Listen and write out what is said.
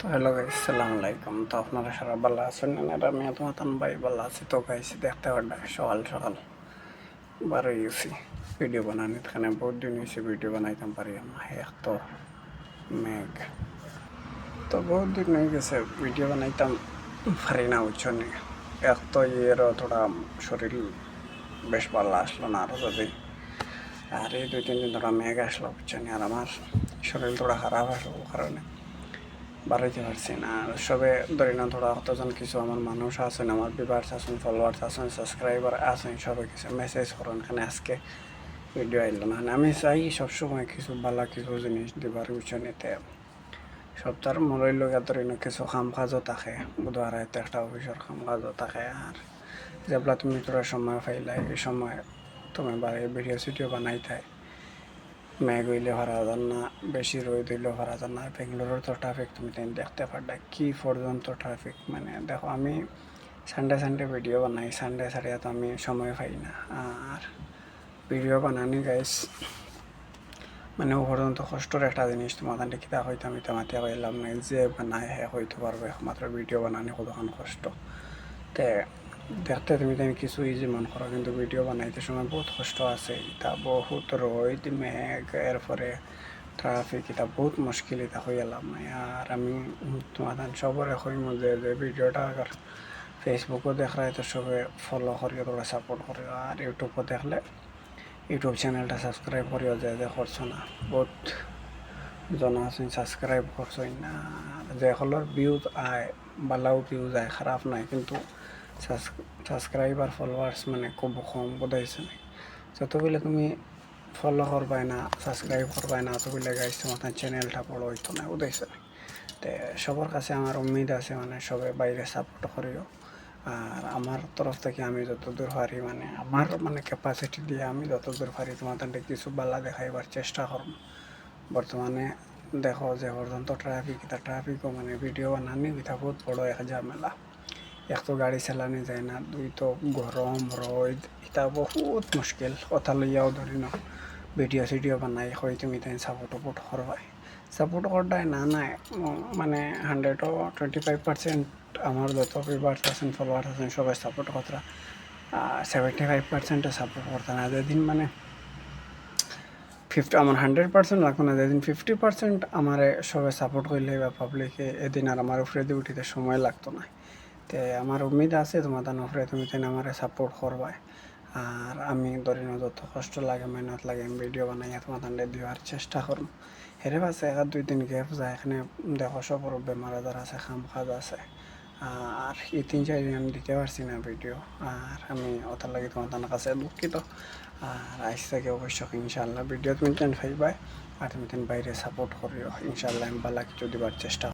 তো hello guys, আসসালামু আলাইকুম। তো আপনারা সারা ভালো আছেন? আর আমি তোমার ভাই ভালো আছি। তো গাইস দেখতে পারডা সকাল সকাল বার হয়ে গেছি ভিডিও বানানি। এখানে বহুত দিন হয়েছে ভিডিও বানাইতাম পারি না, এক তো মেঘ। তো বহুত দিন হয়ে গেছে ভিডিও বানাইতাম পারি না, বুঝছো নি? এক তো ইয়েরও থোড়া শরীর বেশ ভালো আসলো না, আরও যদি আর এই 2-3 দিন থোড়া মেঘ আসলো, বুঝছো নি? আর আমার শরীর থোড়া খারাপ আসলো কারণে বাড়াইতে পারছি না। আর সবে ধরি না থোড়া কতজন কিছু আমার মানুষ আছেন, আমার ভিউয়ার্স আছেন, ফলোয়ার্স আছেন, সাবস্ক্রাইবার আছেন, সবাই কিছু মেসেজ করেন এখানে আজকে ভিডিও আইলো না। আমি চাই সবসময় কিছু ভালো কিছু জিনিস দিবার পিছনেতে সপ্তাহের মূল্য লোক ধরি না কিছু কাম কাজও থাকে, বুধবার হয়তো একটা অফিসের কাম কাজও থাকে। আর যেগুলা তুমি তোরা সময় পাইলাই এই সময় তুমি বাড়ি ভিডিও সিডিও বানাই থাই। মেঘ হইলে হারা যান না, বেশি রোদ হইলে হারা যান না। বেঙ্গালোরের তো ট্রাফিক তুমি তাই দেখতে পারবে কি পর্যন্ত ট্রাফিক। মানে দেখো, আমি সানডে ভিডিও বানাই, সানডে ছাড়িয়া তো আমি সময় পাই না। আর ভিডিও বানানি গাইস মানে ও পর্যন্ত কষ্টর একটা জিনিস। তোমার তান্ডে কিতা হয়তো আমি তেমাতিয়া পাইলাম না, যে বানায় হ্যাঁ হইতে পারবে একমাত্র ভিডিও বানানি কতক্ষণ কষ্ট। তে দেখতে তুমি তাই কিছু ইজি মন করো, কিন্তু ভিডিও বানাইতে সময় বহুত কষ্ট আছে। এটা বহুত রোদ, মেঘ, এরপরে ট্রাফিক, এটা বহুত মুশকিল, এটা হয়ে গেলাম না। আর আমি তোমার সবরে হইম যে ভিডিওটা আবার ফেসবুকও দেখলে তো সবে ফলো করিও, তোরা সাপোর্ট করিও। আর ইউটিউবও দেখলে ইউটিউব চ্যানেলটা সাবস্ক্রাইব করিও, যে করছো না বহুত জন আছেন সাবস্ক্রাইব করছোই না। যে হলোর ভিউজ আয়, ভালো ভিউজ আয়, খারাপ নাই, কিন্তু সাবস্ক্রাইবার ফলোয়ার্স মানে খুব কম বোধাইছে না। যতগুলো তুমি ফলো করবাই না, সাবস্ক্রাইব করবাই না, অতগুলো গাইছ তোমার চ্যানেলটা বড় হইতো না, বোধাইছে না। তো সবার কাছে আমার উম্মিদ আছে, মানে সবাই বাইরে সাপোর্ট করিও। আর আমার তরফ থেকে আমি যতদূর পারি, মানে আমার মানে ক্যাপাসিটি দিয়ে আমি যতদূর পারি তোমাদের কিছু বালা দেখাইবার চেষ্টা করব। বর্তমানে দেখো যে পর্যন্ত ট্রাফিক, এটা ট্রাফিকও মানে ভিডিও বানানি এটা বহুত বড় এক ঝামেলা। এক তো গাড়ি চালানি যায় না, দুই তো গরম রোদ, এটা বহুত মুশকিল। কথা লইয়াও ধরি না ভিডিও সিডিও বানাই হয় তুমি তাই সাপোর্ট করবাই, সাপোর্ট করতাই না নাই মানে 125% আমার যত ভিউয়ার্স আছেন ফলোয়ার্স আছেন সবাই সাপোর্ট করতা, 75% সাপোর্ট করতে না। যেদিন মানে 50 আমার 100% লাগতো না, যেদিন 50% আমার সবাই সাপোর্ট করলে বা পাবলিকে, এদিন আর আমার উপরে দিয়ে উঠিতে সময় লাগতো না। তো আমার উম্মিদ আছে তোমার তার উপরে তুমি তাই আমার সাপোর্ট করবাই। আর আমি ধরি না যত কষ্ট লাগে মেহনত লাগে আমি ভিডিও বানাই তোমার তান্ডে দেওয়ার চেষ্টা করুন। হেরে পাশে 1-2 দিন গ্যাপ যায়, এখানে দেখো সবর বেমার আজার আছে, কাম কাজ আছে। আর এই 3-4 দিন আমি দিতে পারছি না ভিডিও। আর আমি ওটার লাগে তোমার তার কাছে দুঃখিত। আর আজ থেকে অবশ্যই ইনশাল্লাহ ভিডিও তুমি টেন পাইবাই। আর তুমি তেন বাইরে সাপোর্ট করিও, ইনশাল্লাহ আমি ভালো কিছু দিবার চেষ্টা